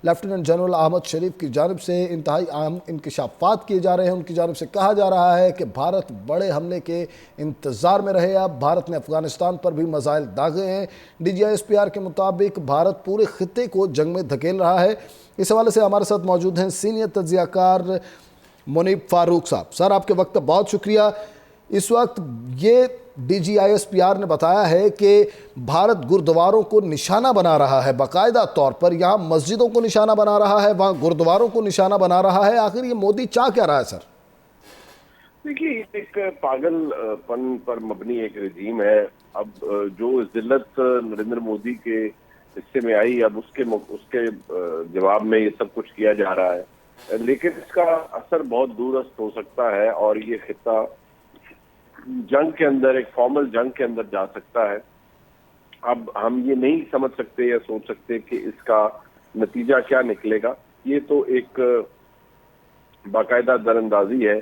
Lieutenant general Ahmad شریف کی جانب سے انتہائی اہم انکشافات کیے جا رہے ہیں۔ ان کی جانب سے کہا جا رہا ہے کہ بھارت بڑے حملے کے انتظار میں رہے۔ اب بھارت نے افغانستان پر بھی میزائل داغے ہیں۔ D G I S P R کے مطابق بھارت پورے خطے کو جنگ میں دھکیل رہا ہے۔ اس حوالے سے ہمارے ساتھ موجود ہیں سینئر تجزیہ کار منیب فاروق صاحب۔ سر، آپ کے وقت کا بہت شکریہ۔ اس وقت یہ D G I S P R نے بتایا ہے کہ بھارت گردواروں کو نشانہ بنا رہا ہے، باقاعدہ طور پر یہاں مسجدوں کو نشانہ بنا رہا ہے، وہاں گردواروں کو نشانہ بنا رہا ہے۔ آخر یہ مودی چاہ کیا رہا ہے سر؟ دیکھیے، ایک پاگل پن پر مبنی ایک رجیم ہے۔ اب جو ذلت نریندر مودی کے حصے میں آئی، اب اس کے جواب میں یہ سب کچھ کیا جا رہا ہے، لیکن اس کا اثر بہت دورست ہو سکتا ہے اور یہ خطہ جنگ کے اندر، ایک فارمل جنگ کے اندر جا سکتا ہے۔ اب ہم یہ نہیں سمجھ سکتے یا سوچ سکتے کہ اس کا نتیجہ کیا نکلے گا۔ یہ تو ایک باقاعدہ در اندازی ہے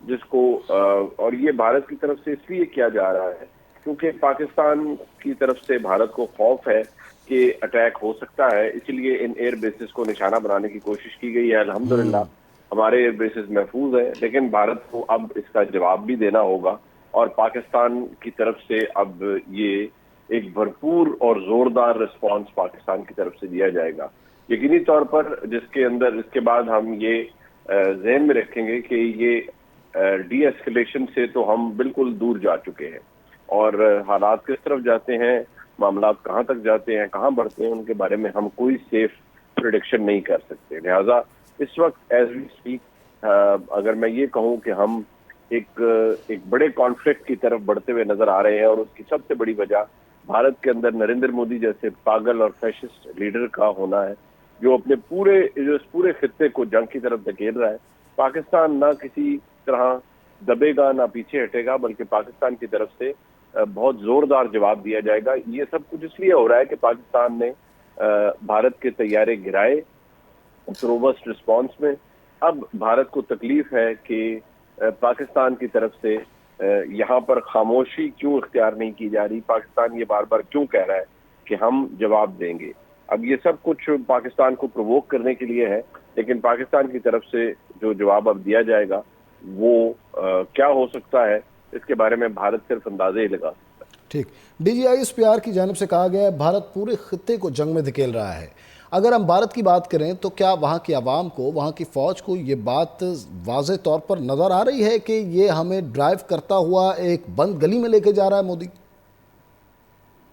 جس کو، اور یہ بھارت کی طرف سے اس لیے کیا جا رہا ہے کیونکہ پاکستان کی طرف سے بھارت کو خوف ہے کہ اٹیک ہو سکتا ہے، اس لیے ان ایئر بیسز کو نشانہ بنانے کی کوشش کی گئی ہے۔ الحمدللہ ہمارے ایئر بیسز محفوظ ہیں، لیکن بھارت کو اب اس کا جواب بھی دینا ہوگا اور پاکستان کی طرف سے اب یہ ایک بھرپور اور زوردار رسپانس پاکستان کی طرف سے دیا جائے گا یقینی طور پر، جس کے اندر اس کے بعد ہم یہ ذہن میں رکھیں گے کہ یہ ڈی ایسکلیشن سے تو ہم بالکل دور جا چکے ہیں، اور حالات کس طرف جاتے ہیں، معاملات کہاں تک جاتے ہیں، کہاں بڑھتے ہیں، ان کے بارے میں ہم کوئی سیف پریڈکشن نہیں کر سکتے۔ لہٰذا اس وقت ایز وی اسپیک اگر میں یہ کہوں کہ ہم ایک بڑے کانفلکٹ کی طرف بڑھتے ہوئے نظر آ رہے ہیں، اور اس کی سب سے بڑی وجہ بھارت کے اندر نریندر مودی جیسے پاگل اور فیشسٹ لیڈر کا ہونا ہے، جو اس پورے خطے کو جنگ کی طرف دھکیل رہا ہے۔ پاکستان نہ کسی طرح دبے گا نہ پیچھے ہٹے گا، بلکہ پاکستان کی طرف سے بہت زوردار جواب دیا جائے گا۔ یہ سب کچھ اس لیے ہو رہا ہے کہ پاکستان نے بھارت کے طیارے گرائے اس روبسٹ رسپانس میں۔ اب بھارت کو تکلیف ہے کہ پاکستان کی طرف سے یہاں پر خاموشی کیوں اختیار نہیں کی جا رہی، پاکستان یہ بار بار کیوں کہہ رہا ہے کہ ہم جواب دیں گے۔ اب یہ سب کچھ پاکستان کو پرووک کرنے کے لیے ہے، لیکن پاکستان کی طرف سے جو جواب اب دیا جائے گا وہ کیا ہو سکتا ہے، اس کے بارے میں بھارت صرف اندازے ہی لگا سکتا ہے۔ ٹھیک، D G I S P R کی جانب سے کہا گیا ہے بھارت پورے خطے کو جنگ میں دھکیل رہا ہے۔ اگر ہم بھارت کی بات کریں تو کیا وہاں کی عوام کو، وہاں کی فوج کو یہ بات واضح طور پر نظر آ رہی ہے کہ یہ ہمیں ڈرائیو کرتا ہوا ایک بند گلی میں لے کے جا رہا ہے مودی؟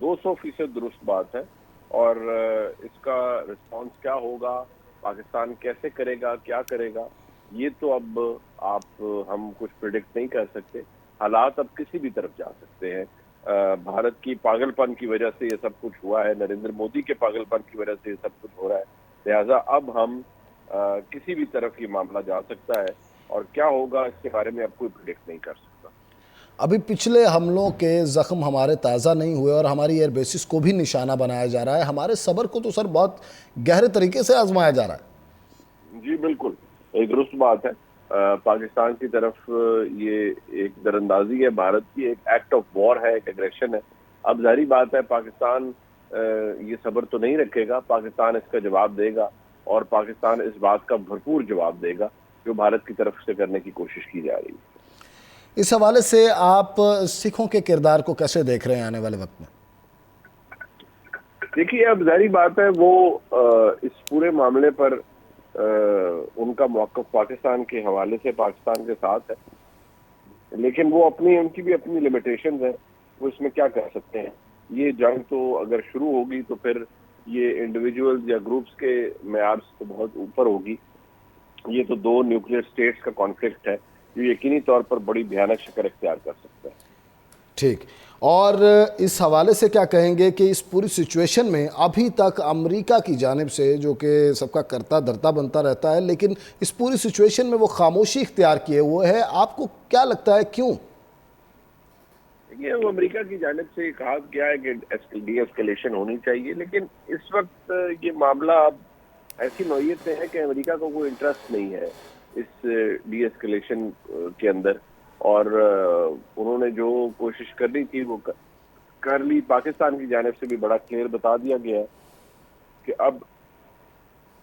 200% درست بات ہے، اور اس کا رسپانس کیا ہوگا، پاکستان کیسے کرے گا، کیا کرے گا، یہ تو اب ہم کچھ پریڈکٹ نہیں کر سکتے۔ حالات اب کسی بھی طرف جا سکتے ہیں۔ بھارت کی پاگل پن کی وجہ سے یہ سب کچھ ہوا ہے، نریندر مودی کے پاگل پن کی وجہ سے یہ سب کچھ ہو رہا ہے، لہٰذا اب ہم کسی بھی طرف یہ معاملہ جا سکتا ہے، اور کیا ہوگا اس کے بارے میں اب کوئی پریڈکٹ نہیں کر سکتا۔ ابھی پچھلے حملوں کے زخم ہمارے تازہ نہیں ہوئے اور ہماری ایئر بیسز کو بھی نشانہ بنایا جا رہا ہے۔ ہمارے صبر کو تو سر بہت گہرے طریقے سے آزمایا جا رہا ہے۔ جی بالکل، ایک درست بات ہے۔ پاکستان کی طرف یہ ایک دراندازی ہے، بھارت کی ایک ایکٹ آف وار ہے، ایک ایگریشن ہے۔ اب ظاہری بات ہے پاکستان یہ صبر تو نہیں رکھے گا، پاکستان اس کا جواب دے گا، اور پاکستان اس بات کا بھرپور جواب دے گا جو بھارت کی طرف سے کرنے کی کوشش کی جا رہی ہے۔ اس حوالے سے آپ سکھوں کے کردار کو کیسے دیکھ رہے ہیں آنے والے وقت میں؟ دیکھیے، اب ظاہری بات ہے وہ اس پورے معاملے پر ان کا موقف پاکستان کے حوالے سے پاکستان کے ساتھ ہے، لیکن وہ ان کی بھی اپنی لمیٹیشنز ہیں، وہ اس میں کیا کر سکتے ہیں۔ یہ جنگ تو اگر شروع ہوگی تو پھر یہ انڈیویجولز یا گروپس کے معیار سے تو بہت اوپر ہوگی۔ یہ تو دو نیوکلیئر سٹیٹس کا کانفلکٹ ہے جو یقینی طور پر بڑی بھیانک شکل اختیار کر سکتا ہے۔ ٹھیک، اور اس حوالے سے کیا کہیں گے کہ اس پوری سچویشن میں ابھی تک امریکہ کی جانب سے، جو کہ سب کا کرتا دھرتا بنتا رہتا ہے، لیکن اس پوری سچویشن میں وہ خاموشی اختیار کیے ہوئے ہے، آپ کو کیا لگتا ہے کیوں؟ یہ وہ امریکہ کی جانب سے کہا گیا ہے کہ ڈی ایسکلیشن ہونی چاہیے، لیکن اس وقت یہ معاملہ اب ایسی نوعیت سے ہے کہ امریکہ کو کوئی انٹرسٹ نہیں ہے اس ڈی ایسکلیشن کے اندر، اور انہوں نے جو کوشش کرنی تھی وہ کر لی۔ پاکستان کی جانب سے بھی بڑا کلیئر بتا دیا گیا ہے کہ اب